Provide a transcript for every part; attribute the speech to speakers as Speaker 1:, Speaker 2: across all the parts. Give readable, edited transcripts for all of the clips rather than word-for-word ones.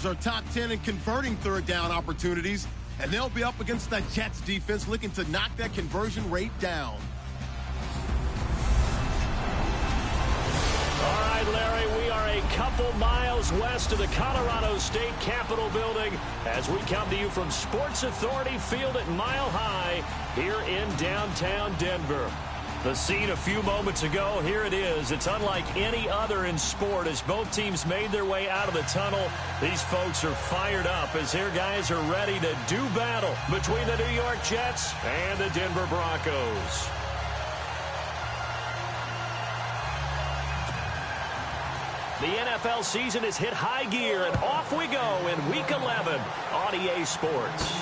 Speaker 1: Broncos are top 10 in converting third down opportunities, and they'll be up against the Jets defense looking to knock that conversion rate down.
Speaker 2: All right, Larry, we are a couple miles west of the Colorado State Capitol building as we come to you from Sports Authority Field at Mile High here in downtown Denver. The scene a few moments ago, here it is. It's unlike any other in sport as both teams made their way out of the tunnel. These folks are fired up as their guys are ready to do battle between the New York Jets and the Denver Broncos. The NFL season has hit high gear, and off we go in Week 11 on EA Sports.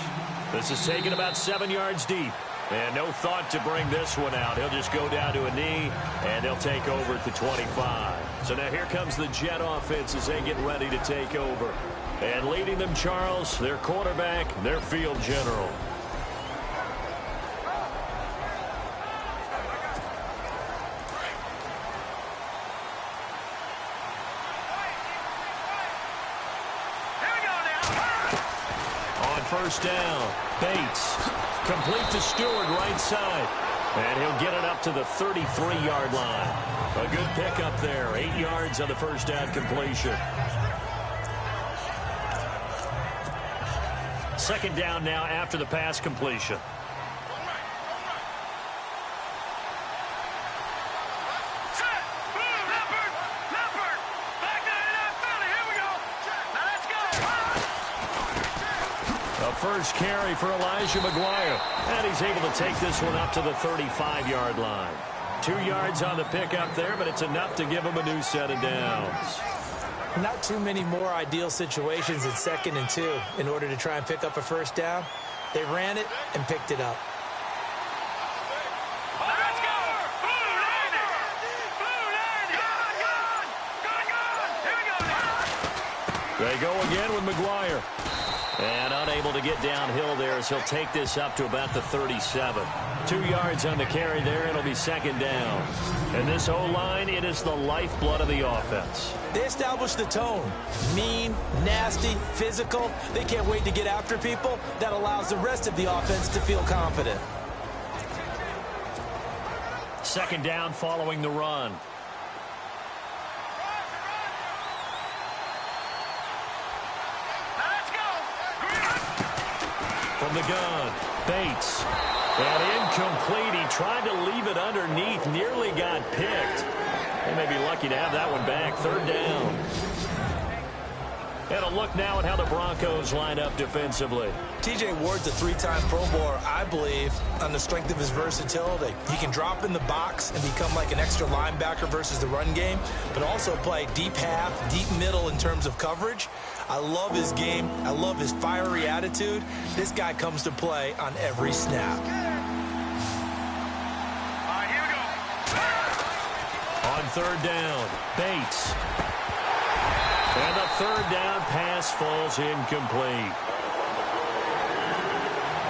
Speaker 2: This is taken about 7 yards deep. And no thought to bring this one out. He'll just go down to a knee, and they'll take over at the 25. So now here comes the Jet offense as they get ready to take over. And leading them, Charles, their quarterback, their field general. On first down, Bates. Complete to Stewart, right side. And he'll get it up to the 33-yard line. A good pickup there. 8 yards on the first down completion. Second down now after the pass completion. First carry for Elijah McGuire. And he's able to take this one up to the 35-yard line. 2 yards on the pickup there, but it's enough to give him a new set of downs.
Speaker 3: Not too many more ideal situations in 2nd and 2 in order to try and pick up a first down. They ran it and picked it up.
Speaker 2: They go again with McGuire. And unable to get downhill there as he'll take this up to about the 37. 2 yards on the carry there. It'll be second down. And this O-line, it is the lifeblood of the offense.
Speaker 3: They established the tone. Mean, nasty, physical. They can't wait to get after people. That allows the rest of the offense to feel confident.
Speaker 2: Second down following the run. From the gun, Bates. And incomplete. He tried to leave it underneath. Nearly got picked. They may be lucky to have that one back. Third down. And a look now at how the Broncos line up defensively.
Speaker 3: T.J. Ward's a 3-time Pro Bowler, I believe, on the strength of his versatility. He can drop in the box and become like an extra linebacker versus the run game, but also play deep half, deep middle in terms of coverage. I love his game. I love his fiery attitude. This guy comes to play on every snap.
Speaker 4: All right, here we go.
Speaker 2: On third down, Bates. And the third down pass falls incomplete.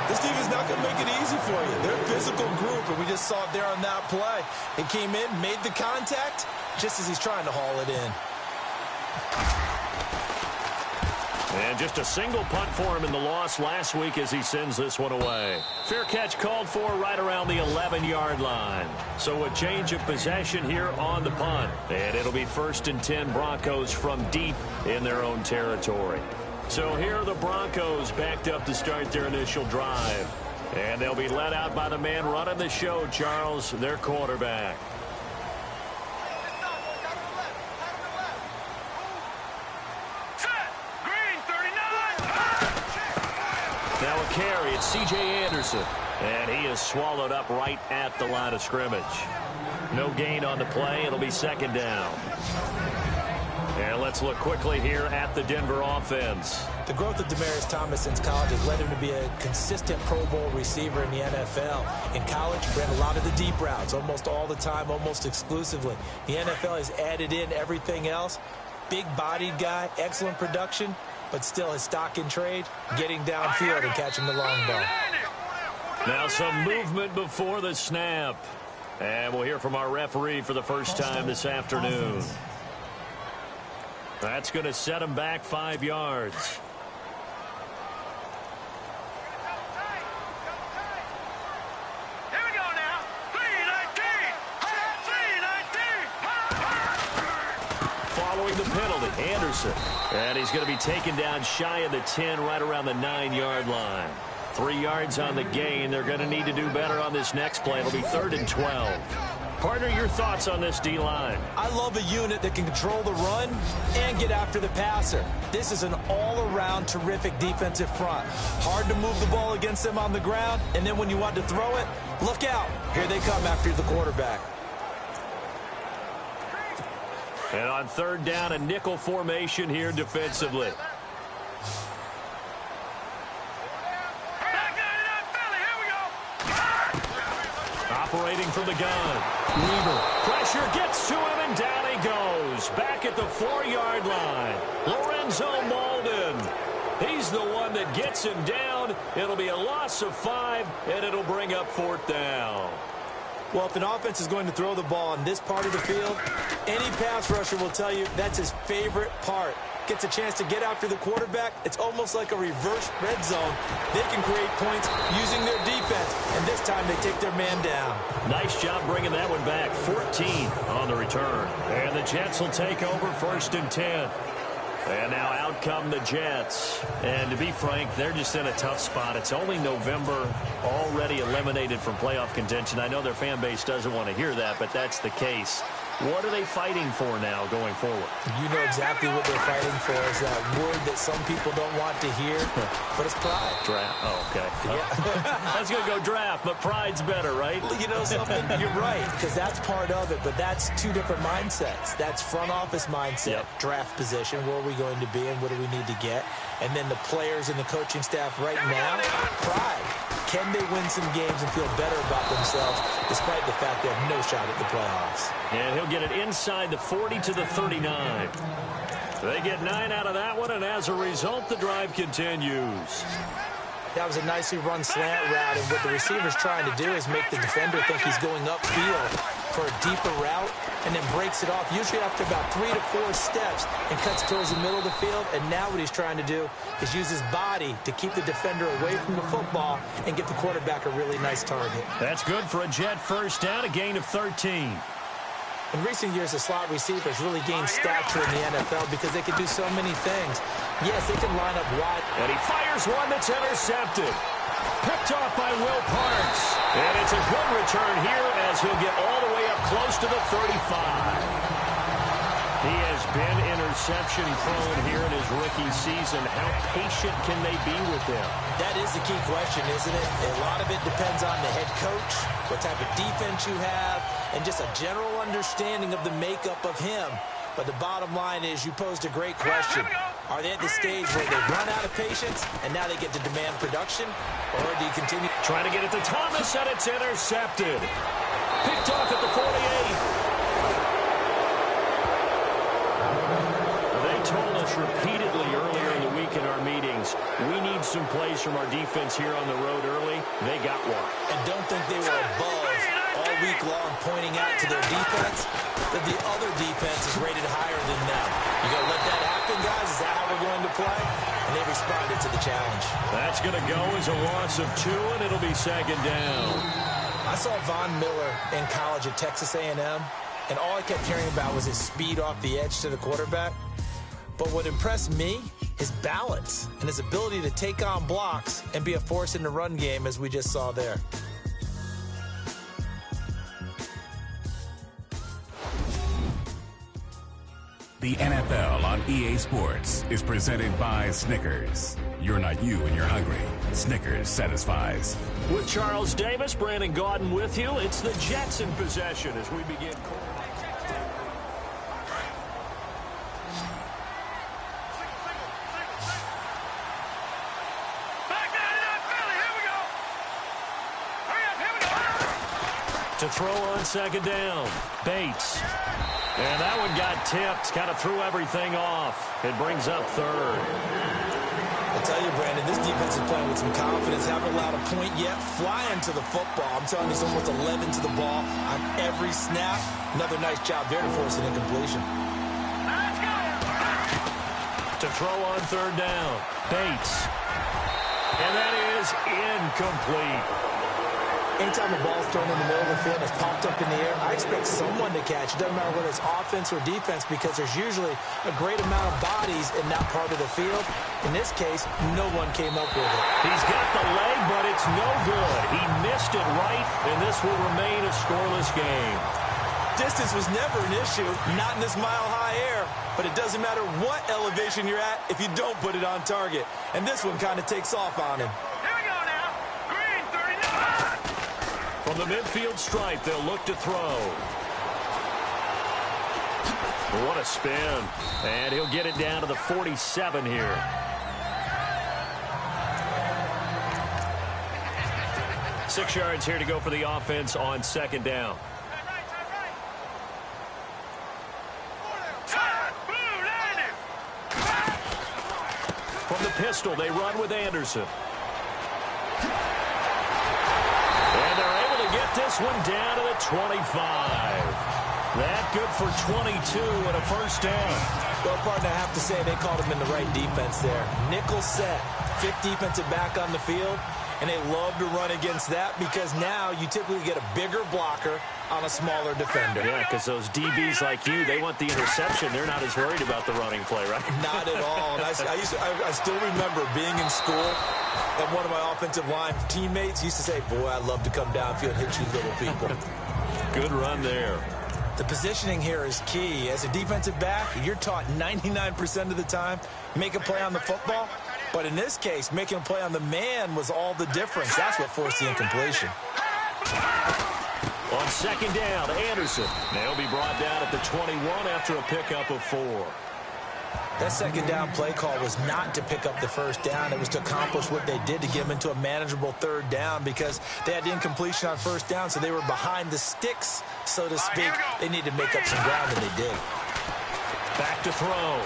Speaker 3: This team is not going to make it easy for you. They're a physical group, and we just saw it there on that play. It came in, made the contact, just as he's trying to haul it in.
Speaker 2: And just a single punt for him in the loss last week as he sends this one away. Fair catch called for right around the 11-yard line. So a change of possession here on the punt. And it'll be 1st and 10 Broncos from deep in their own territory. So here are the Broncos backed up to start their initial drive. And they'll be led out by the man running the show, Charles, their quarterback. Now a carry, it's C.J. Anderson. And he is swallowed up right at the line of scrimmage. No gain on the play. It'll be second down. And let's look quickly here at the Denver offense.
Speaker 3: The growth of Demaryius Thomas since college has led him to be a consistent Pro Bowl receiver in the NFL. In college, he ran a lot of the deep routes, almost all the time, almost exclusively. The NFL has added in everything else. Big-bodied guy, excellent production, but still his stock in trade, getting downfield and catching the long ball.
Speaker 2: Now some movement before the snap. And we'll hear from our referee for the first time this afternoon. That's going to set him back 5 yards. The penalty, Anderson, and he's going to be taken down shy of the 10, right around the 9-yard line. 3 yards on the gain. They're going to need to do better on this next play. It'll be 3rd and 12. Partner, your thoughts on this D-line?
Speaker 3: I love a unit that can control the run and get after the passer. This is an all-around terrific defensive front. Hard to move the ball against them on the ground, and then when you want to throw it, look out. Here they come after the quarterback.
Speaker 2: And on 3rd down, a nickel formation here defensively. Operating from the gun. Weaver. Pressure gets to him, and down he goes. Back at the 4-yard line. Lorenzo Malden. He's the one that gets him down. It'll be a loss of 5, and it'll bring up 4th down.
Speaker 3: Well, if an offense is going to throw the ball on this part of the field, any pass rusher will tell you that's his favorite part. Gets a chance to get after the quarterback. It's almost like a reverse red zone. They can create points using their defense, and this time they take their man down.
Speaker 2: Nice job bringing that one back. 14 on the return. And the Jets will take over 1st and 10. And now out come the Jets. And to be frank, they're just in a tough spot. It's only November, already eliminated from playoff contention. I know their fan base doesn't want to hear that, but that's the case. What are they fighting for now going forward?
Speaker 3: You know exactly what they're fighting for. Is that word that some people don't want to hear, but it's pride.
Speaker 2: Draft. Oh, okay.
Speaker 3: Yeah.
Speaker 2: I was going to go draft, but pride's better, right?
Speaker 3: Well, you know something? You're right, because that's part of it, but that's 2 different mindsets. That's front office mindset, draft position, where are we going to be and what do we need to get? And then the players and the coaching staff right now, pride. Can they win some games and feel better about themselves despite the fact they have no shot at the playoffs?
Speaker 2: And he'll get it inside the 40 to the 39. They get 9 out of that one, and as a result, the drive continues.
Speaker 3: That was a nicely run slant route, and what the receiver's trying to do is make the defender think he's going upfield for a deeper route, and then breaks it off, usually after about 3 to 4 steps, and cuts towards the middle of the field. And now what he's trying to do is use his body to keep the defender away from the football and get the quarterback a really nice target.
Speaker 2: That's good for a Jet 1st down, a gain of 13.
Speaker 3: In recent years, the slot receivers really gained stature in the NFL because they can do so many things. Yes, they can line up wide.
Speaker 2: And he fires one that's intercepted. Picked off by Will Parks. And it's a good return here as he'll get all the way up close to the 35. He has been interception prone here in his rookie season. How patient can they be with him?
Speaker 3: That is the key question, isn't it? A lot of it depends on the head coach, what type of defense you have, and just a general understanding of the makeup of him. But the bottom line is you posed a great question. Are they at the stage where they've run out of patience and now they get to demand production? Or do you continue?
Speaker 2: Trying to get it to Thomas, and it's intercepted. Picked off at the 48. They told us repeatedly earlier in the week in our meetings, we need some plays from our defense here on the road early. They got one.
Speaker 3: And don't think they were above all week long pointing out to their defense that the other defense is rated higher than them. You got to let that happen, guys? Is that how we're going to play? And they responded to the challenge.
Speaker 2: That's going to go as a loss of 2, and it'll be 2nd down.
Speaker 3: I saw Von Miller in college at Texas A&M, and all I kept hearing about was his speed off the edge to the quarterback. But what impressed me, his balance and his ability to take on blocks and be a force in the run game, as we just saw there.
Speaker 5: The NFL on EA Sports is presented by Snickers. You're not you when you're hungry. Snickers satisfies.
Speaker 2: With Charles Davis, Brandon Gaudin with you. It's the Jets in possession as we begin. To throw on 2nd down, Bates. And that one got tipped, kind of threw everything off. It brings up 3rd.
Speaker 3: I tell you, Brandon, this defense is playing with some confidence. Haven't allowed a point yet. Flying to the football. I'm telling you, it's almost 11 to the ball on every snap. Another nice job there to force an incompletion.
Speaker 2: To throw on third down. Bates. And that is incomplete.
Speaker 3: Anytime a ball's thrown in the middle of the field and it's popped up in the air, I expect someone to catch. It doesn't matter whether it's offense or defense because there's usually a great amount of bodies in that part of the field. In this case, no one came up with it.
Speaker 2: He's got the leg, but it's no good. He missed it right, and this will remain a scoreless game.
Speaker 3: Distance was never an issue, not in this mile-high air. But it doesn't matter what elevation you're at if you don't put it on target. And this one kind of takes off on him.
Speaker 4: Here we go now. Green 39.
Speaker 2: From the midfield stripe, they'll look to throw. What a spin. And he'll get it down to the 47 here. Six yards here to go for the offense on second down. From the pistol, they run with Anderson. And they're able to get this one down to the 25. That good for 22 and a first down.
Speaker 3: Well, partner, I have to say they called him in the right defense there. Nickel set, fifth defensive back on the field. And they love to run against that because now you typically get a bigger blocker on a smaller defender.
Speaker 2: Yeah, because those DBs like you, they want the interception. They're not as worried about the running play, right?
Speaker 3: Not at all. And I still remember being in school, and one of my offensive line teammates used to say, boy, I'd love to come downfield and hit you little people.
Speaker 2: Good run there.
Speaker 3: The positioning here is key. As a defensive back, you're taught 99% of the time, make a play on the football. But in this case, making a play on the man was all the difference. That's what forced the incompletion.
Speaker 2: On second down, Anderson. They'll be brought down at the 21 after a pickup of 4.
Speaker 3: That second down play call was not to pick up the first down. It was to accomplish what they did to get them into a manageable third down because they had incompletion on first down, so they were behind the sticks, so to speak. They needed to make up some ground, and they did.
Speaker 2: Back to throw.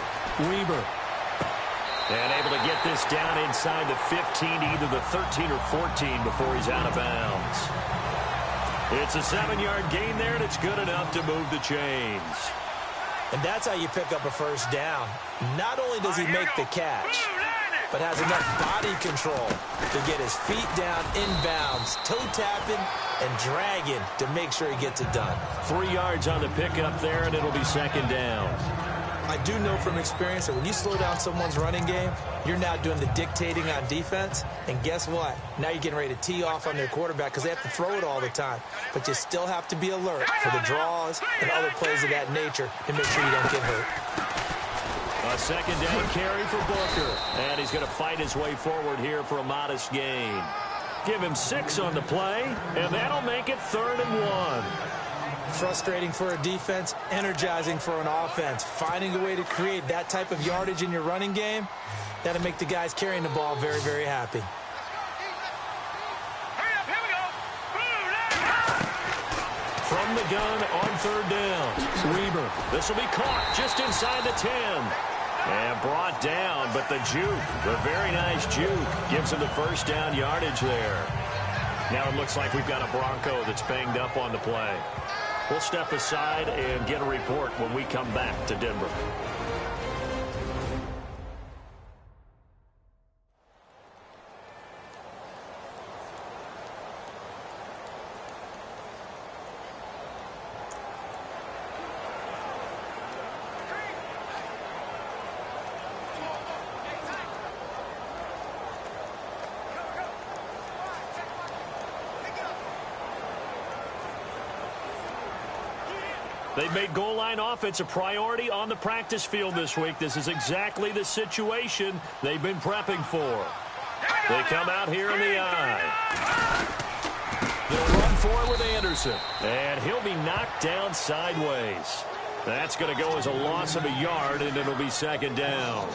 Speaker 2: Weber. And able to get this down inside the 15, either the 13 or 14 before he's out of bounds. It's a 7-yard gain there, and it's good enough to move the chains.
Speaker 3: And that's how you pick up a first down. Not only does he make the catch, but has enough body control to get his feet down inbounds, toe-tapping and dragging to make sure he gets it done.
Speaker 2: 3 yards on the pickup there, and it'll be second down.
Speaker 3: I do know from experience that when you slow down someone's running game, you're now doing the dictating on defense. And guess what? Now you're getting ready to tee off on their quarterback because they have to throw it all the time. But you still have to be alert for the draws and other plays of that nature to make sure you don't get hurt.
Speaker 2: A second down carry for Booker. And he's going to fight his way forward here for a modest gain. Give him 6 on the play, and that'll make it 3rd and 1.
Speaker 3: Frustrating for a defense, energizing for an offense. Finding a way to create that type of yardage in your running game, that'll make the guys carrying the ball very, very happy.
Speaker 4: Hurry up, here we go.
Speaker 2: From the gun on third down, Weber. This will be caught just inside the 10. And brought down, but the juke, the very nice juke, gives him the first down yardage there. Now it looks like we've got a Bronco that's banged up on the play. We'll step aside and get a report when we come back to Denver. They've made goal line offense a priority on the practice field this week. This is exactly the situation they've been prepping for. They come out here in the eye. They'll run for it with Anderson. And he'll be knocked down sideways. That's going to go as a loss of a yard, and it'll be second down.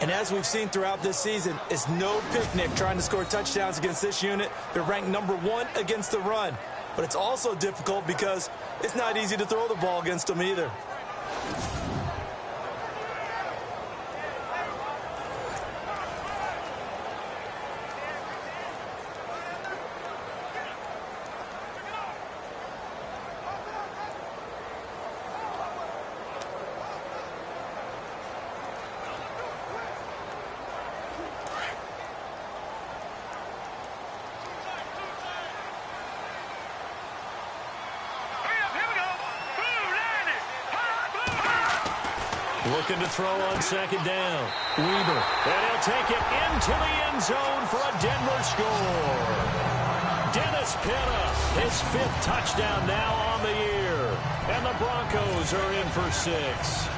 Speaker 3: And as we've seen throughout this season, it's no picnic trying to score touchdowns against this unit. They're ranked #1 against the run. But it's also difficult because it's not easy to throw the ball against them either.
Speaker 2: Looking to throw on second down. Weber. And he'll take it into the end zone for a Denver score. Dennis Pitta, his 5th touchdown now on the year. And the Broncos are in for 6.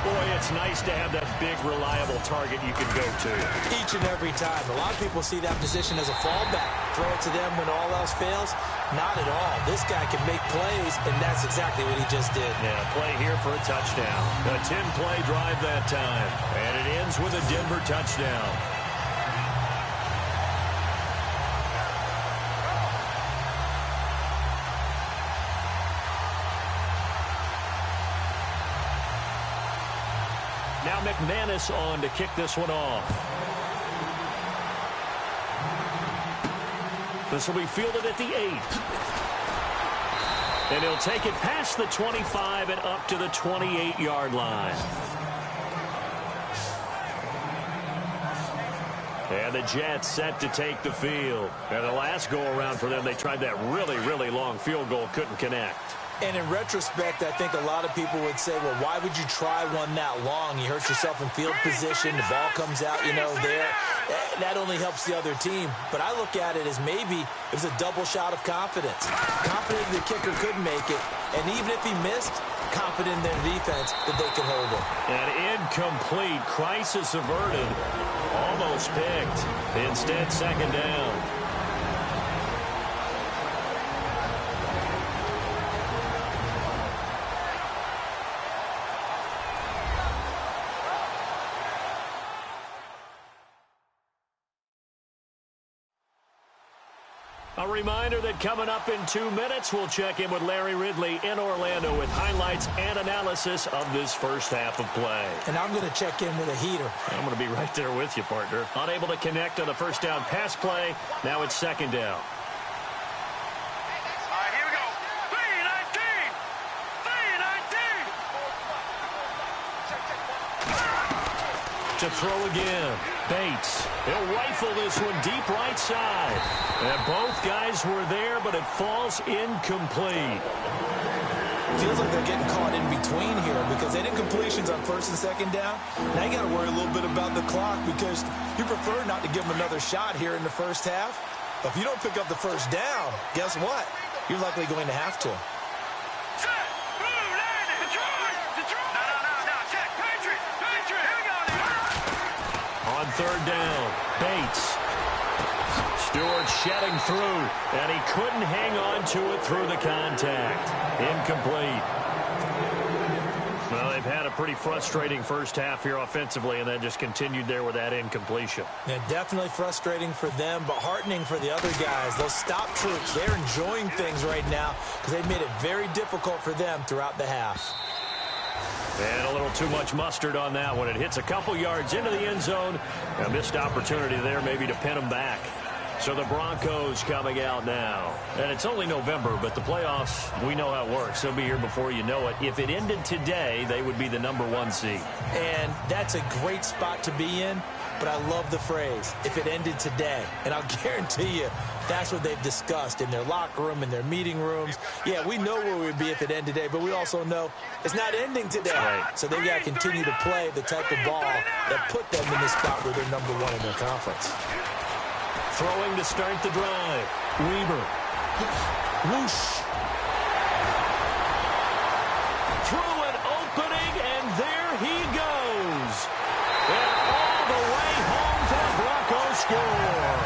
Speaker 2: Boy, it's nice to have that big, reliable target you can go to.
Speaker 3: Each and every time. A lot of people see that position as a fallback. Throw it to them when all else fails. Not at all. This guy can make plays, and that's exactly what he just did.
Speaker 2: Yeah, play here for a touchdown. A 10-play drive that time. And it ends with a Denver touchdown. Now McManus on to kick this one off. This will be fielded at the 8. And he'll take it past the 25 and up to the 28-yard line. And the Jets set to take the field. And the last go-around for them, they tried that really, really long field goal, couldn't connect.
Speaker 3: And in retrospect, I think a lot of people would say, well, why would you try one that long? You hurt yourself in field position. The ball comes out, there. That only helps the other team. But I look at it as maybe it was a double shot of confidence. Confident the kicker could make it. And even if he missed, confident in their defense that they could hold it.
Speaker 2: An incomplete, crisis averted. Almost picked. Instead, second down. A reminder that coming up in 2 minutes, we'll check in with Larry Ridley in Orlando with highlights and analysis of this first half of play.
Speaker 3: And I'm going to check in with a heater.
Speaker 2: I'm going to be right there with you, partner. Unable to connect on the first down pass play. Now it's second down.
Speaker 4: All right, here we go. 3-19.
Speaker 2: To throw again. Bates. He'll rifle this one deep right side. And both guys were there, but it falls incomplete.
Speaker 3: Feels like they're getting caught in between here because they did completions on first and second down. Now you got to worry a little bit about the clock because you prefer not to give them another shot here in the first half. But if you don't pick up the first down, guess what? You're likely going to have to.
Speaker 2: On third down, Bates. Stewart shedding through, and he couldn't hang on to it through the contact. Incomplete. Well, they've had a pretty frustrating first half here offensively, and then just continued there with that incompletion.
Speaker 3: Yeah, definitely frustrating for them, but heartening for the other guys. Those stop troops, they're enjoying things right now because they've made it very difficult for them throughout the half.
Speaker 2: And a little too much mustard on that one. It hits a couple yards into the end zone. A missed opportunity there maybe to pin them back. So the Broncos coming out now. And it's only November, but the playoffs, we know how it works. They'll be here before you know it. If it ended today, they would be the #1 seed.
Speaker 3: And that's a great spot to be in, but I love the phrase, if it ended today. And I'll guarantee you, that's what they've discussed in their locker room, in their meeting rooms. Yeah, we know where we'd be if it ended today, but we also know it's not ending today.
Speaker 2: Right.
Speaker 3: So they've got to continue to play the type of ball that put them in the spot where they're #1 in their conference.
Speaker 2: Throwing to start the drive. Weber. Whoosh. Through an opening, and there he goes. And all the way home for a Broncos score.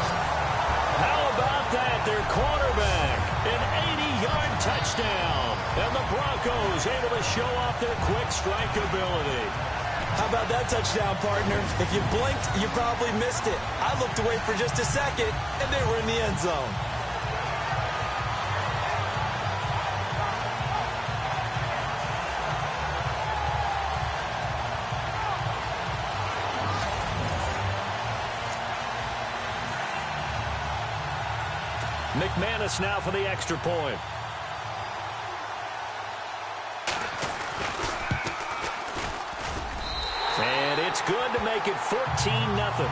Speaker 2: How about that? Their quarterback, an 80-yard touchdown. And the Broncos able to show off their quick strike ability.
Speaker 3: How about that touchdown, partner? If you blinked, you probably missed it. I looked away for just a second, and they were in the end zone.
Speaker 2: McManus now for the extra point. And it's good to make it 14-0.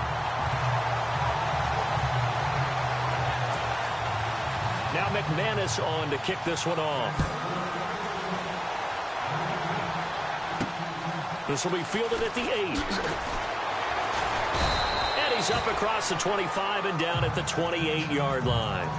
Speaker 2: Now McManus on to kick this one off. This will be fielded at the 8. And he's up across the 25 and down at the 28-yard line.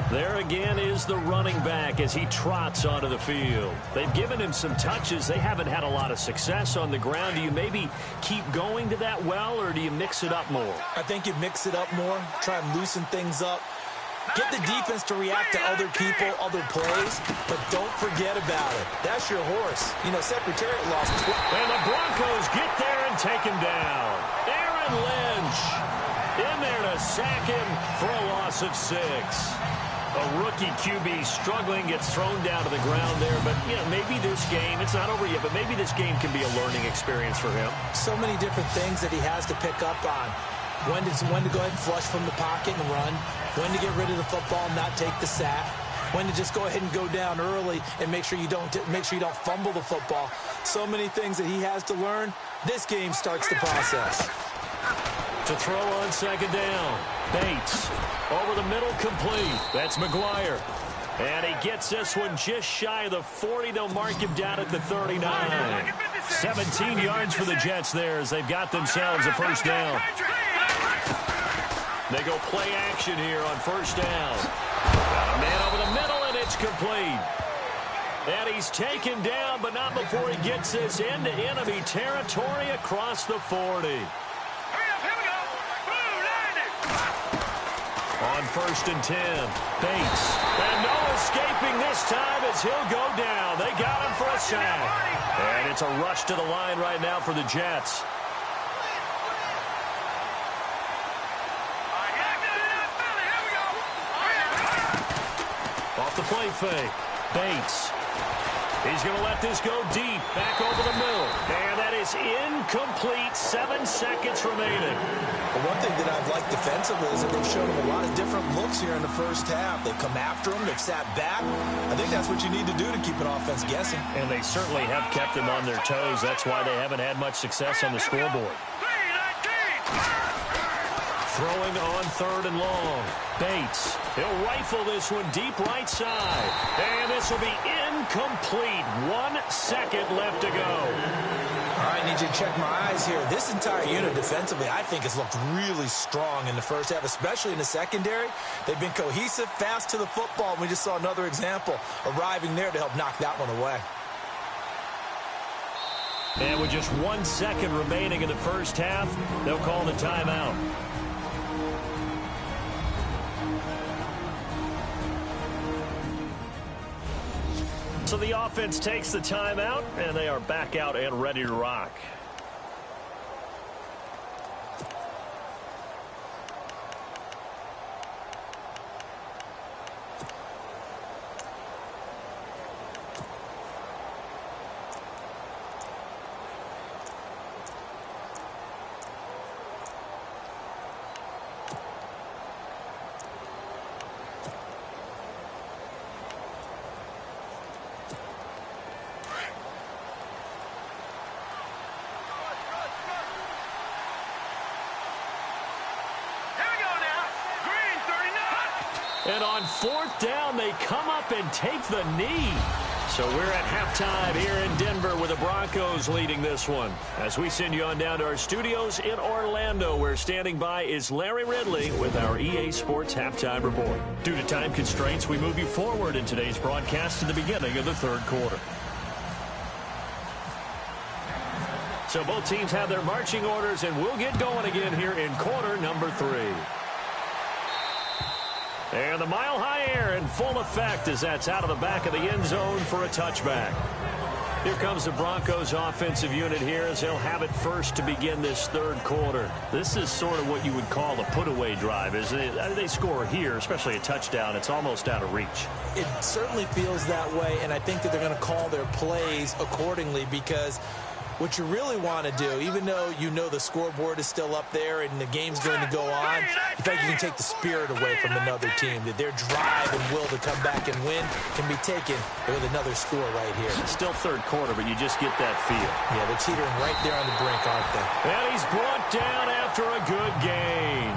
Speaker 2: There again is the running back as he trots onto the field. They've given him some touches. They haven't had a lot of success on the ground. Do you maybe keep going to that well, or do you mix it up more?
Speaker 3: I think you mix it up more, try and loosen things up. Get the defense to react to other people, other plays, but don't forget about it. That's your horse. You know, Secretariat lost.
Speaker 2: And the Broncos get there and take him down. Aaron Lynch in there to sack him for a loss of 6. A rookie QB struggling, gets thrown down to the ground there. But, you know, maybe this game, it's not over yet, but maybe this game can be a learning experience for him.
Speaker 3: So many different things that he has to pick up on. When to go ahead and flush from the pocket and run. When to get rid of the football and not take the sack. When to just go ahead and go down early and make sure you don't fumble the football. So many things that he has to learn. This game starts the process.
Speaker 2: To throw on second down. Bates over the middle, complete. That's McGuire. And he gets this one just shy of the 40. They'll mark him down at the 39. 17 yards for the Jets there as they've got themselves a first down. They go play action here on first down. Got a man over the middle, and it's complete. And he's taken down, but not before he gets this into enemy territory across the 40. On first and 10, Bates. And no escaping this time as he'll go down. They got him for a sack. And it's a rush to the line right now for the Jets. Off the play fake. Bates. He's going to let this go deep. Back over the middle. And that is incomplete. 7 seconds remaining.
Speaker 3: Well, one thing that I've liked defensively is that they've shown him a lot of different looks here in the first half. They've come after him. They've sat back. I think that's what you need to do to keep an offense guessing.
Speaker 2: And they certainly have kept them on their toes. That's why they haven't had much success on the scoreboard. Throwing on third and long. Bates. He'll rifle this one deep right side. And this will be incomplete. 1 second left to go.
Speaker 3: All right, I need you to check my eyes here. This entire unit defensively, I think, has looked really strong in the first half, especially in the secondary. They've been cohesive, fast to the football. We just saw another example arriving there to help knock that one away.
Speaker 2: And with just 1 second remaining in the first half, they'll call the timeout. So the offense takes the timeout, and they are back out and ready to rock. And on fourth down, they come up and take the knee. So we're at halftime here in Denver with the Broncos leading this one. As we send you on down to our studios in Orlando, where standing by is Larry Ridley with our EA Sports Halftime Report. Due to time constraints, we move you forward in today's broadcast to the beginning of the third quarter. So both teams have their marching orders, and we'll get going again here in quarter number 3. And the mile-high air in full effect as that's out of the back of the end zone for a touchback. Here comes the Broncos offensive unit here as they'll have it first to begin this third quarter. This is sort of what you would call a put-away drive. As they score here, especially a touchdown, it's almost out of reach.
Speaker 3: It certainly feels that way, and I think that they're going to call their plays accordingly because what you really want to do, even though you know the scoreboard is still up there and the game's going to go on, in fact, you can take the spirit away from another team. That their drive and will to come back and win can be taken with another score right here.
Speaker 2: It's still third quarter, but you just get that feel.
Speaker 3: Yeah, they're teetering right there on the brink, aren't they?
Speaker 2: And he's brought down after a good gain.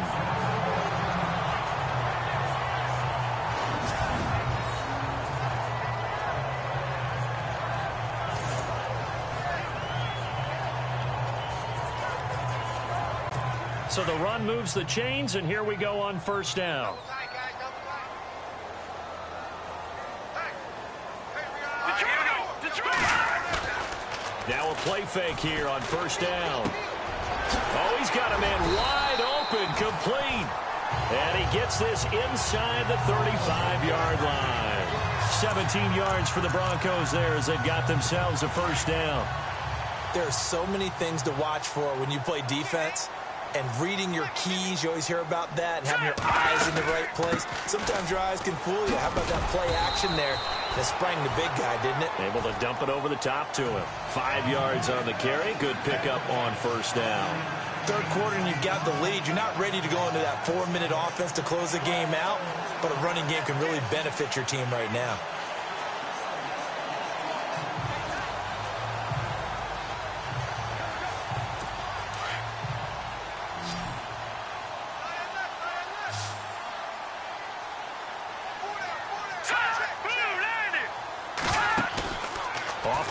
Speaker 2: So the run moves the chains, and here we go on first down. Now a play fake here on first down. Oh, he's got a man wide open, complete. And he gets this inside the 35-yard line. 17 yards for the Broncos there as they got themselves a first down.
Speaker 3: There are so many things to watch for when you play defense. And reading your keys, you always hear about that, and having your eyes in the right place. Sometimes your eyes can fool you. How about that play action there? That sprang the big guy, didn't it?
Speaker 2: Able to dump it over the top to him. 5 yards on the carry. Good pickup on first down.
Speaker 3: Third quarter, and you've got the lead. You're not ready to go into that 4-minute offense to close the game out, but a running game can really benefit your team right now.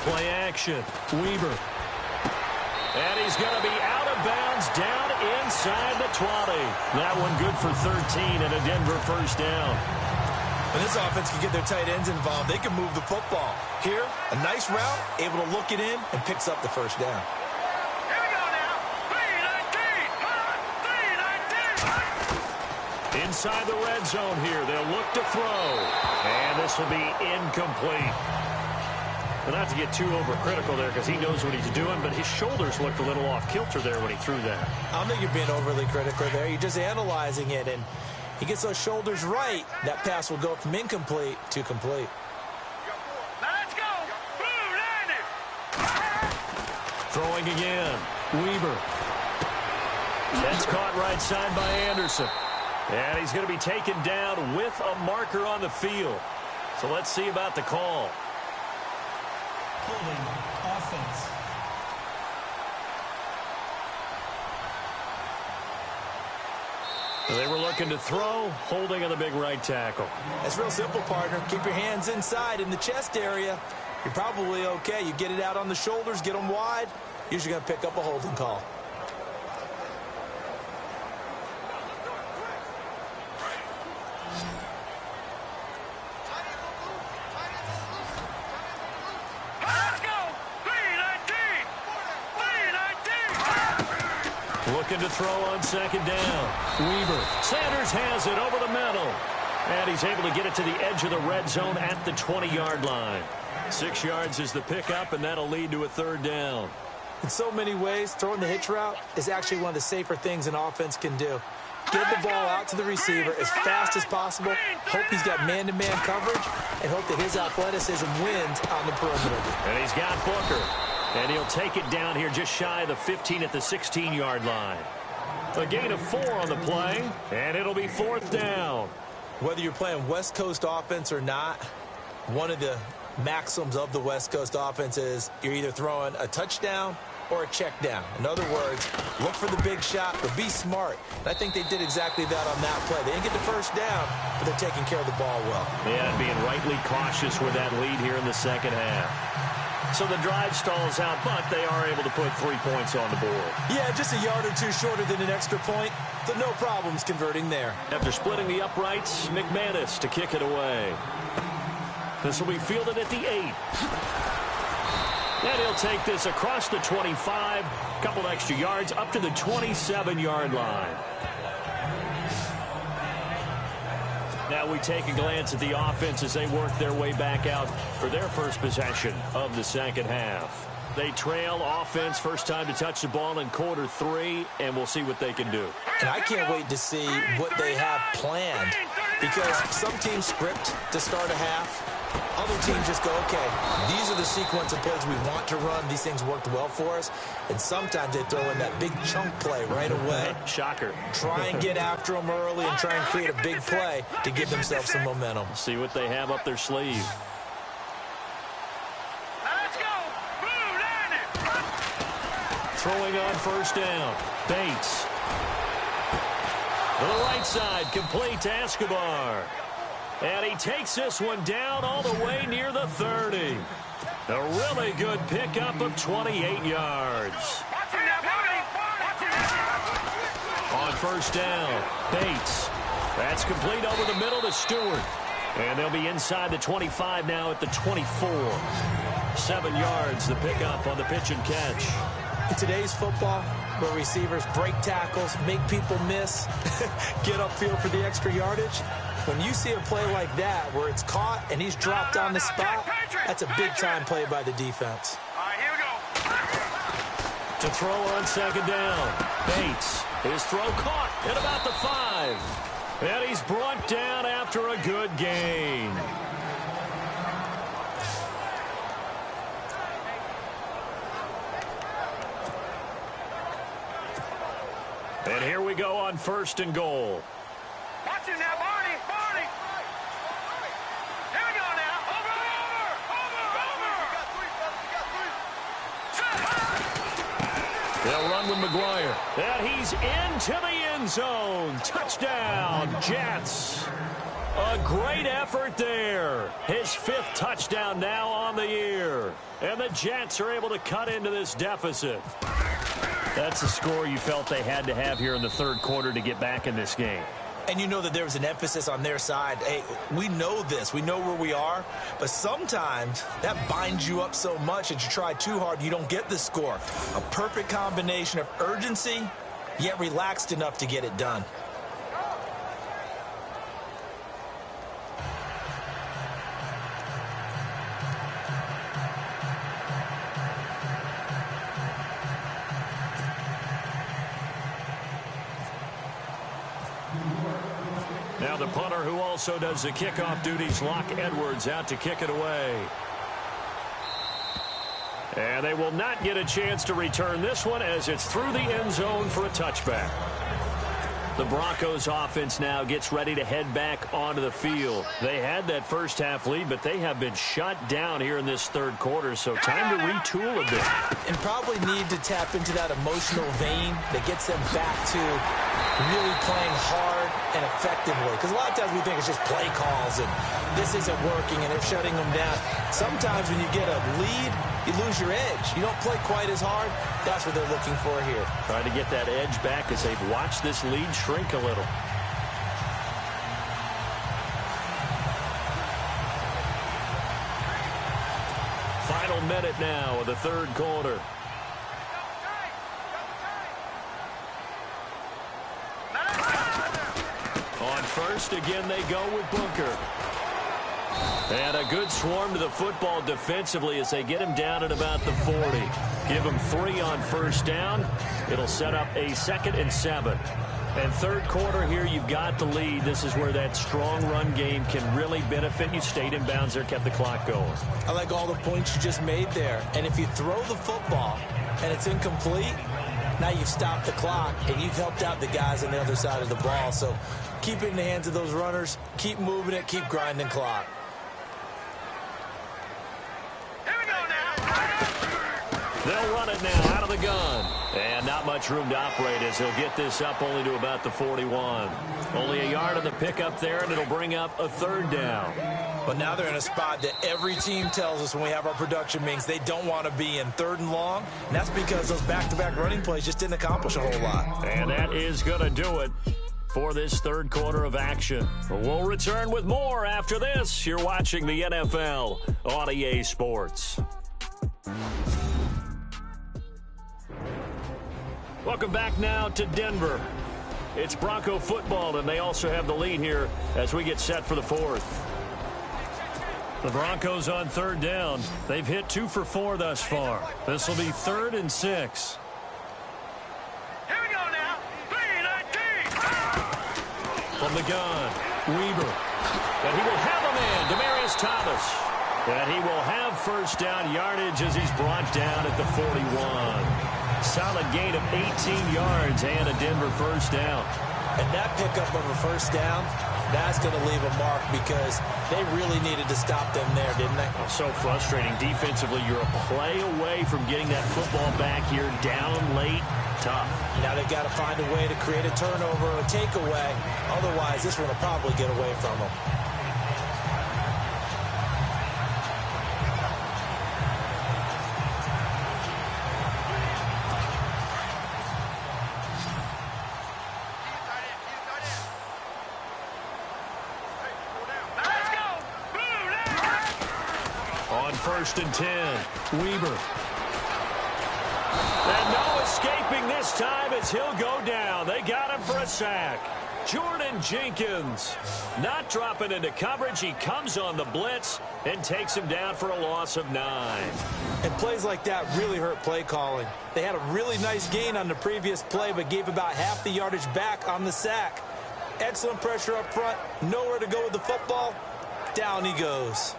Speaker 2: Play action. Weber. And he's going to be out of bounds down inside the 20. That one good for 13 and a Denver first down.
Speaker 3: When this offense can get their tight ends involved, they can move the football. Here, a nice route, able to look it in, and picks up the first down.
Speaker 4: Here we go now. 3-19.
Speaker 2: Inside the red zone here. They'll look to throw. And this will be incomplete. But not to get too overcritical there because he knows what he's doing, but his shoulders looked a little off kilter there when he threw that.
Speaker 3: I don't think you're being overly critical there. You're just analyzing it, and he gets those shoulders right. That pass will go from incomplete to complete.
Speaker 4: Now let's go.
Speaker 2: Throwing again. Weber. That's caught right side by Anderson. And he's going to be taken down with a marker on the field. So let's see about the call.
Speaker 6: Holding offense.
Speaker 2: They were looking to throw, holding on the big right tackle.
Speaker 3: That's real simple, partner. Keep your hands inside in the chest area. You're probably okay. You get it out on the shoulders, get them wide. Usually going to pick up a holding call.
Speaker 2: Looking to throw on second down. Weber. Sanders has it over the middle. And he's able to get it to the edge of the red zone at the 20-yard line. 6 yards is the pickup, and that'll lead to a third down.
Speaker 3: In so many ways, throwing the hitch route is actually one of the safer things an offense can do. Get the ball out to the receiver as fast as possible, hope he's got man-to-man coverage, and hope that his athleticism wins on the perimeter.
Speaker 2: And he's got Booker. And he'll take it down here just shy of the 15 at the 16-yard line. A gain of 4 on the play, and it'll be fourth down.
Speaker 3: Whether you're playing West Coast offense or not, one of the maxims of the West Coast offense is you're either throwing a touchdown or a check down. In other words, look for the big shot, but be smart. And I think they did exactly that on that play. They didn't get the first down, but they're taking care of the ball well.
Speaker 2: Yeah, and being rightly cautious with that lead here in the second half. So the drive stalls out, but they are able to put 3 points on the board.
Speaker 3: Yeah, just a yard or two shorter than an extra point, so no problems converting there.
Speaker 2: After splitting the uprights, McManus to kick it away. This will be fielded at the 8. And he'll take this across the 25, couple extra yards up to the 27-yard line. Now we take a glance at the offense as they work their way back out for their first possession of the second half. They trail offense first time to touch the ball in quarter 3, and we'll see what they can do.
Speaker 3: And I can't wait to see what they have planned, because some teams script to start a half. Other teams just go, okay, these are the sequence of plays we want to run. These things worked well for us. And sometimes they throw in that big chunk play right away.
Speaker 2: Shocker.
Speaker 3: Try and get after them early and try and create a big play to give themselves some momentum.
Speaker 2: See what they have up their sleeve.
Speaker 4: Let's go.
Speaker 2: Throwing on first down. Bates. To the right side, complete to Escobar. And he takes this one down all the way near the 30. A really good pickup of 28 yards. first down. Bates. That's complete over the middle to Stewart. And they'll be inside the 25 now at the 24. 7 yards, the pickup on the pitch and catch.
Speaker 3: In today's football, where receivers break tackles, make people miss, get upfield for the extra yardage, when you see a play like that where it's caught and he's dropped on the spot, that's a big-time play by the defense.
Speaker 4: All right, here we go.
Speaker 2: To throw on second down. Bates. His throw caught at about the 5. And he's brought down after a good gain. And here we go on first and goal.
Speaker 4: Watch him now, Barney. Barney. Here we go now. Over.
Speaker 2: They'll run with McGuire. And he's into the end zone. Touchdown, Jets. A great effort there. His 5th touchdown now on the year. And the Jets are able to cut into this deficit. That's a score you felt they had to have here in the third quarter to get back in this game.
Speaker 3: And you know that there was an emphasis on their side. Hey, we know this. We know where we are. But sometimes that binds you up so much that you try too hard, you don't get the score. A perfect combination of urgency, yet relaxed enough to get it done.
Speaker 2: Now the punter who also does the kickoff duties, Locke Edwards, out to kick it away. And they will not get a chance to return this one as it's through the end zone for a touchback. The Broncos offense now gets ready to head back onto the field. They had that first half lead, but they have been shut down here in this third quarter, so time to retool a bit.
Speaker 3: And probably need to tap into that emotional vein that gets them back to really playing hard and effectively. Because a lot of times we think it's just play calls and this isn't working and they're shutting them down. Sometimes when you get a lead, you lose your edge. You don't play quite as hard. That's what they're looking for here.
Speaker 2: Trying to get that edge back as they've watched this lead shrink a little. Final minute now of the third quarter. On first, again, they go with Bunker. And a good swarm to the football defensively as they get him down at about the 40. Give him 3 on first down. It'll set up a 2nd and 7. And third quarter here, you've got the lead. This is where that strong run game can really benefit you. Stayed in bounds there, kept the clock going.
Speaker 3: I like all the points you just made there. And if you throw the football and it's incomplete, now you've stopped the clock and you've helped out the guys on the other side of the ball. So keep it in the hands of those runners. Keep moving it. Keep grinding clock.
Speaker 2: They'll run it now out of the gun. And not much room to operate as he'll get this up only to about the 41. Only a yard on the pickup there, and it'll bring up a 3rd down.
Speaker 3: But now they're in a spot that every team tells us when we have our production meetings they don't want to be in, 3rd and long. And that's because those back-to-back running plays just didn't accomplish a whole lot.
Speaker 2: And that is going to do it for this third quarter of action. We'll return with more after this. You're watching the NFL on EA Sports. Welcome back now to Denver. It's Bronco football, and they also have the lead here as we get set for the 4th. The Broncos on 3rd down. They've hit 2 for 4 thus far. This will be 3rd and 6.
Speaker 4: Here we go now. 3-19.
Speaker 2: From the gun, Weber. And he will have a man, Demaryius Thomas. And he will have first down yardage as he's brought down at the 41. Solid gain of 18 yards and a Denver first down.
Speaker 3: And that pickup of a first down, that's going to leave a mark because they really needed to stop them there, didn't they?
Speaker 2: So frustrating. Defensively, you're a play away from getting that football back here down late. Tough.
Speaker 3: Now they've got to find a way to create a turnover or a takeaway. Otherwise, this one will probably get away from them.
Speaker 2: on 1st and 10. Weber. And no escaping this time as he'll go down. They got him for a sack. Jordan Jenkins not dropping into coverage. He comes on the blitz and takes him down for a loss of 9.
Speaker 3: And plays like that really hurt play calling. They had a really nice gain on the previous play, but gave about half the yardage back on the sack. Excellent pressure up front. Nowhere to go with the football. Down he goes.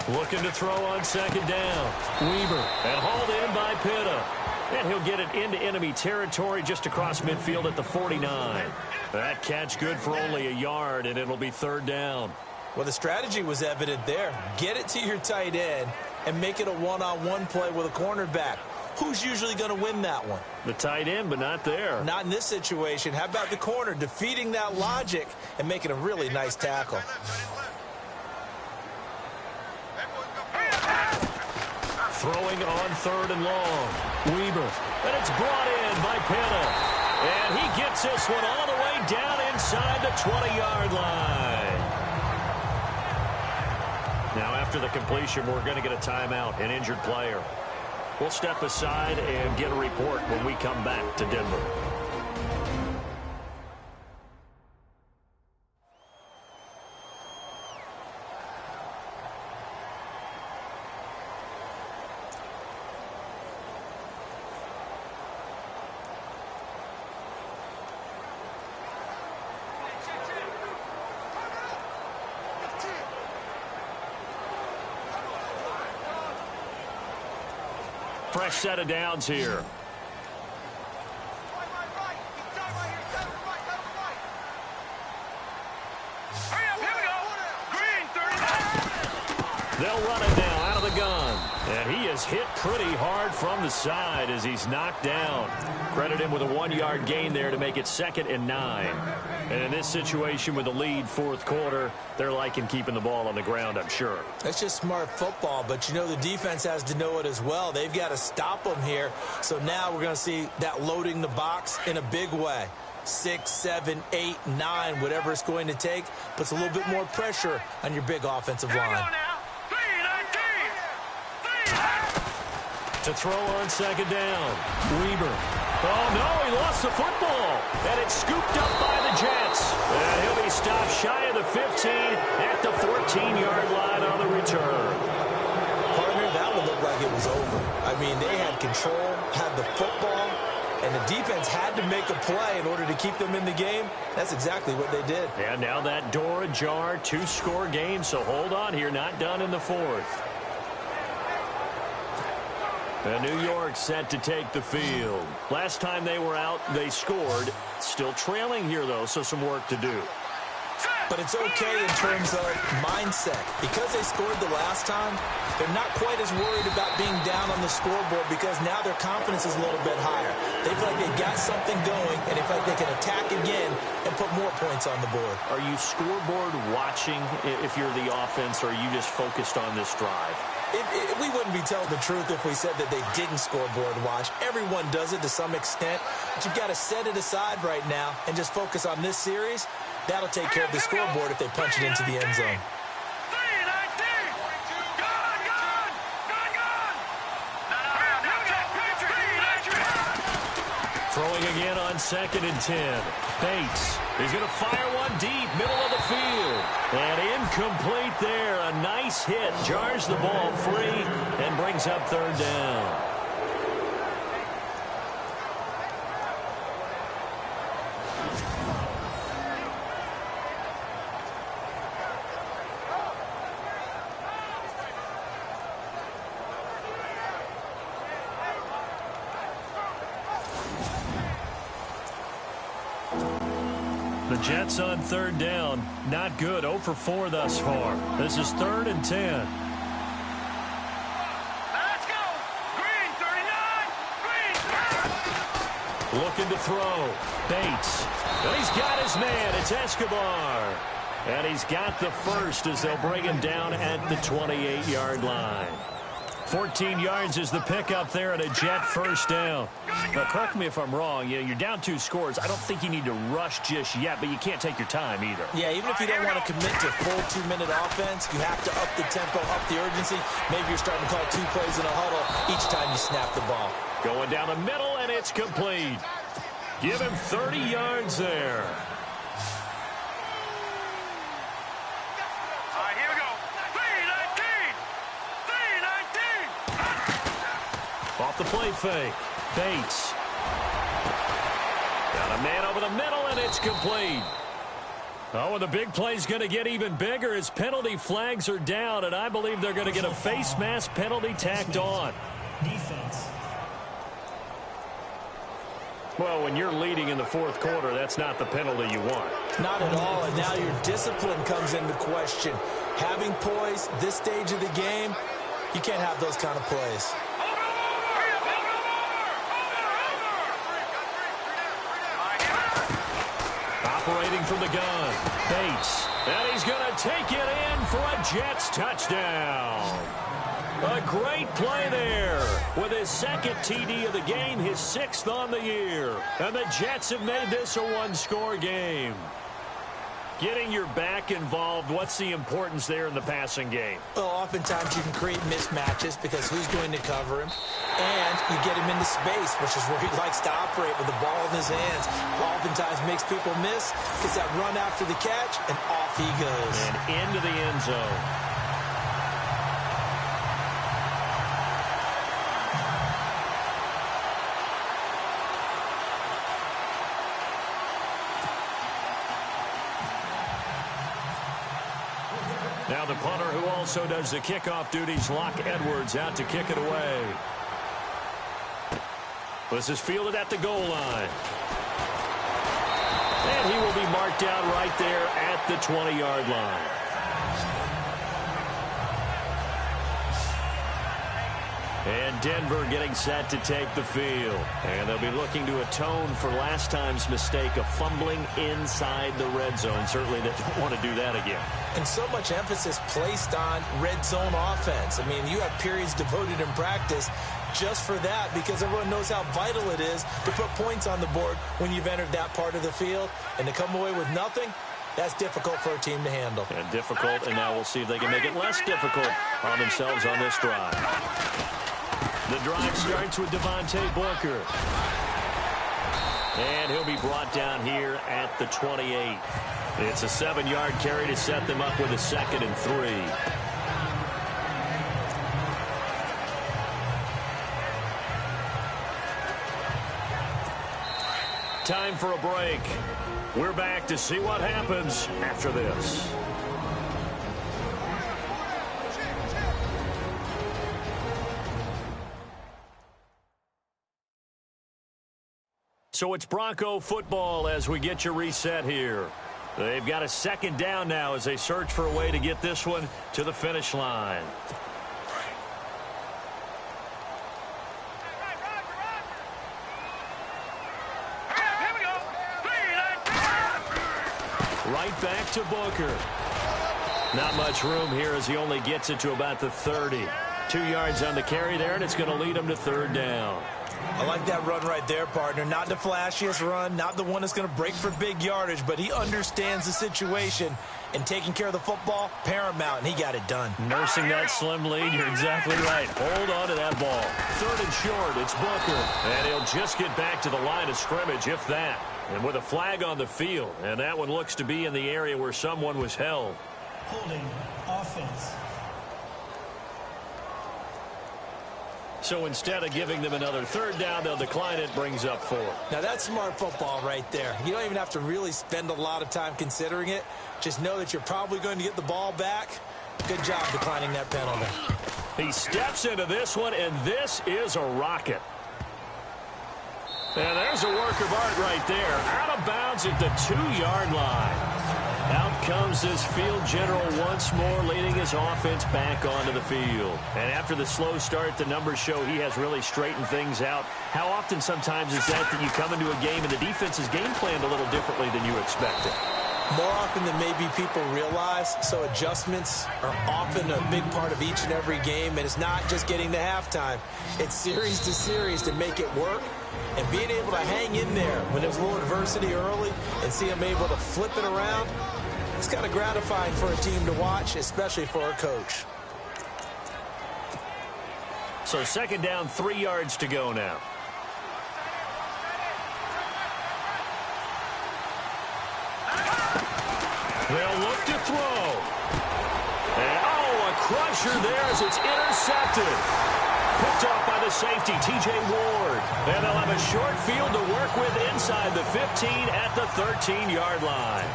Speaker 2: Looking to throw on 2nd down. Weber, and hauled in by Pitta. And he'll get it into enemy territory just across midfield at the 49. That catch good for only a yard, and it'll be 3rd down.
Speaker 3: Well, the strategy was evident there. Get it to your tight end and make it a one-on-one play with a cornerback. Who's usually going to win that one?
Speaker 2: The tight end, but not there.
Speaker 3: Not in this situation. How about the corner defeating that logic and making a really nice tackle?
Speaker 2: Throwing on 3rd and long. Weber. And it's brought in by Pitta. And he gets this one all the way down inside the 20-yard line. Now, after the completion, we're going to get a timeout, an injured player. We'll step aside and get a report when we come back to Denver. Fresh set of downs here. They'll run it now out of the gun. And he is hit pretty hard from the side as he's knocked down. Credit him with a 1-yard gain there to make it 2nd and 9. And in this situation with the lead 4th quarter, they're liking keeping the ball on the ground, I'm sure.
Speaker 3: That's just smart football, but you know the defense has to know it as well. They've got to stop them here. So now we're going to see that loading the box in a big way. 6, 7, 8, 9, whatever it's going to take, puts a little bit more pressure on your big offensive line.
Speaker 2: To throw on 2nd down. Weber. Oh, no, he lost the football. And it's scooped up by the Jets. And he'll be stopped shy of the 15 at the 14-yard line on the return.
Speaker 3: Partner, that would look like it was over. I mean, they had control, had the football, and the defense had to make a play in order to keep them in the game. That's exactly what they did.
Speaker 2: And now that door ajar, 2-score game, so hold on here, not done in the 4th. And New York set to take the field. Last time they were out, they scored. Still trailing here, though, so some work to do.
Speaker 3: But it's okay in terms of mindset. Because they scored the last time, they're not quite as worried about being down on the scoreboard because now their confidence is a little bit higher. They feel like they got something going, and they feel like they can attack again and put more points on the board.
Speaker 2: Are you scoreboard watching if you're the offense, or are you just focused on this drive?
Speaker 3: We wouldn't be telling the truth if we said that they didn't scoreboard watch. Everyone does it to some extent, but you've got to set it aside right now and just focus on this series. That'll take care of the scoreboard if they punch it into the end zone.
Speaker 2: Throwing again on 2nd and 10. Bates. He's going to fire one deep, middle of the field. And incomplete there. A nice hit. Jars the ball free and brings up 3rd down. The Jets on 3rd down. Not good. 0 for 4 thus far. This is 3rd and 10.
Speaker 4: Let's go. Green, 39. Green.
Speaker 2: Looking to throw. Bates. And he's got his man. It's Escobar. And he's got the first as they'll bring him down at the 28-yard line. 14 yards is the pickup there and a Jet first down. Now, correct me if I'm wrong. You're down 2 scores. I don't think you need to rush just yet, but you can't take your time either.
Speaker 3: Yeah, even if you don't want to commit to full 2-minute offense, you have to up the tempo, up the urgency. Maybe you're starting to call 2 plays in a huddle each time you snap the ball.
Speaker 2: Going down the middle, and it's complete. Give him 30 yards there. Off the play fake. Bates. Got a man over the middle, and it's complete. Oh, and the big play's going to get even bigger as penalty flags are down, and I believe they're going to get a face mask penalty tacked on.
Speaker 6: Defense.
Speaker 2: Well, when you're leading in the 4th quarter, that's not the penalty you want.
Speaker 3: Not at all, and now your discipline comes into question. Having poise this stage of the game, you can't have those kind of plays.
Speaker 2: Operating from the gun, Bates, and he's going to take it in for a Jets touchdown. A great play there with his 2nd TD of the game, his 6th on the year. And the Jets have made this a 1-score game. Getting your back involved, what's the importance there in the passing game?
Speaker 3: Well, oftentimes you can create mismatches because who's going to cover him? And you get him into space, which is where he likes to operate with the ball in his hands. Oftentimes makes people miss, gets that run after the catch, and off he goes.
Speaker 2: And into the end zone. Now the punter who also does the kickoff duties, Locke Edwards, out to kick it away. This is fielded at the goal line. And he will be marked down right there at the 20-yard line. And Denver getting set to take the field. And they'll be looking to atone for last time's mistake of fumbling inside the red zone. Certainly they don't want to do that again.
Speaker 3: And so much emphasis placed on red zone offense. I mean, you have periods devoted in practice just for that because everyone knows how vital it is to put points on the board when you've entered that part of the field. And to come away with nothing, that's difficult for a team to handle.
Speaker 2: And difficult, and now we'll see if they can make it less difficult on themselves on this drive. The drive starts with Devontae Booker. And he'll be brought down here at the 28. It's a 7-yard carry to set them up with a 2nd and 3. Time for a break. We're back to see what happens after this. So it's Bronco football as we get you reset here. They've got a 2nd down now as they search for a way to get this one to the finish line. Right back to Booker. Not much room here as he only gets it to about the 30. 2 yards on the carry there, and it's going to lead him to 3rd down.
Speaker 3: I like that run right there, partner. Not the flashiest run, not the one that's going to break for big yardage, but he understands the situation, and taking care of the football, paramount, and he got it done.
Speaker 2: Nursing that slim lead, you're exactly right. Hold on to that ball. 3rd and short, it's Booker, and he'll just get back to the line of scrimmage, if that. And with a flag on the field, and that one looks to be in the area where someone was held.
Speaker 6: Holding offense.
Speaker 2: So instead of giving them another 3rd down, they'll decline it, brings up 4.
Speaker 3: Now that's smart football right there. You don't even have to really spend a lot of time considering it. Just know that you're probably going to get the ball back. Good job declining that penalty.
Speaker 2: He steps into this one, and this is a rocket. And there's a work of art right there. Out of bounds at the 2-yard line. Out comes this field general once more, leading his offense back onto the field. And after the slow start, the numbers show he has really straightened things out. How often sometimes is that you come into a game and the defense is game planned a little differently than you expected?
Speaker 3: More often than maybe people realize, so adjustments are often a big part of each and every game, and it's not just getting to halftime. It's series to series to make it work, and being able to hang in there when there's a little adversity early and see them able to flip it around, it's kind of gratifying for a team to watch, especially for a coach.
Speaker 2: So 2nd down, 3 yards to go now. They'll look to throw. And, a crusher there as it's intercepted. Picked off by the safety, T.J. Ward. And they'll have a short field to work with inside the 15 at the 13-yard line.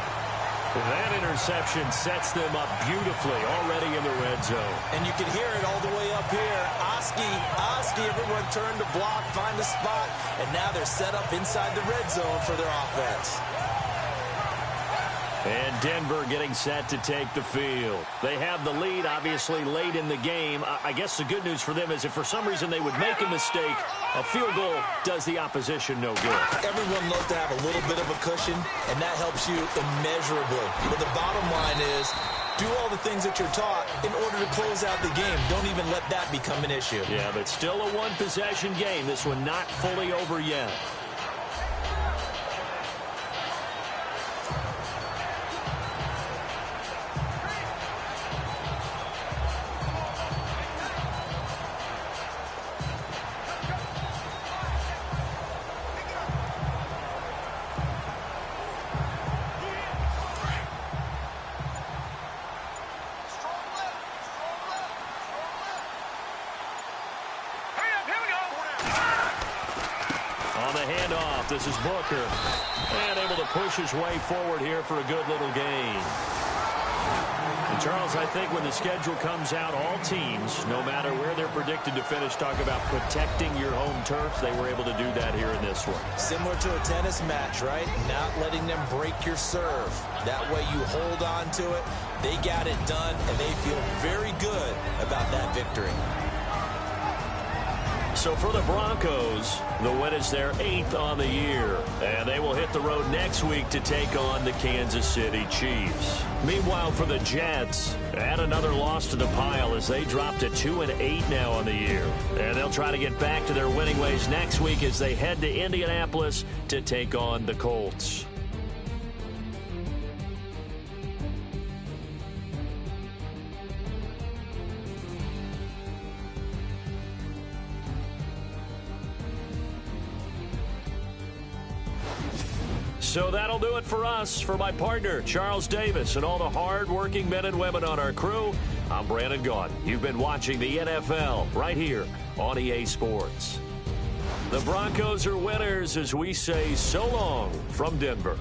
Speaker 2: That interception sets them up beautifully already in the red zone.
Speaker 3: And you can hear it all the way up here. Oski, everyone turned to block, find a spot, and now they're set up inside the red zone for their offense.
Speaker 2: And Denver getting set to take the field. They have the lead, obviously, late in the game. I guess the good news for them is if for some reason they would make a mistake, a field goal does the opposition no good.
Speaker 3: Everyone loves to have a little bit of a cushion, and that helps you immeasurably. But the bottom line is, do all the things that you're taught in order to close out the game. Don't even let that become an issue.
Speaker 2: Yeah, but still a one-possession game. This one not fully over yet. This is Booker, and able to push his way forward here for a good little gain. And Charles, I think when the schedule comes out, all teams, no matter where they're predicted to finish, talk about protecting your home turf. They were able to do that here in this one.
Speaker 3: Similar to a tennis match, right? Not letting them break your serve. That way you hold on to it. They got it done, and they feel very good about that victory.
Speaker 2: So for the Broncos, the win is their 8th on the year. And they will hit the road next week to take on the Kansas City Chiefs. Meanwhile, for the Jets, add another loss to the pile as they drop to 2-8 now on the year. And they'll try to get back to their winning ways next week as they head to Indianapolis to take on the Colts. So that'll do it for us. For my partner, Charles Davis, and all the hard-working men and women on our crew, I'm Brandon Gaudin. You've been watching the NFL right here on EA Sports. The Broncos are winners as we say so long from Denver.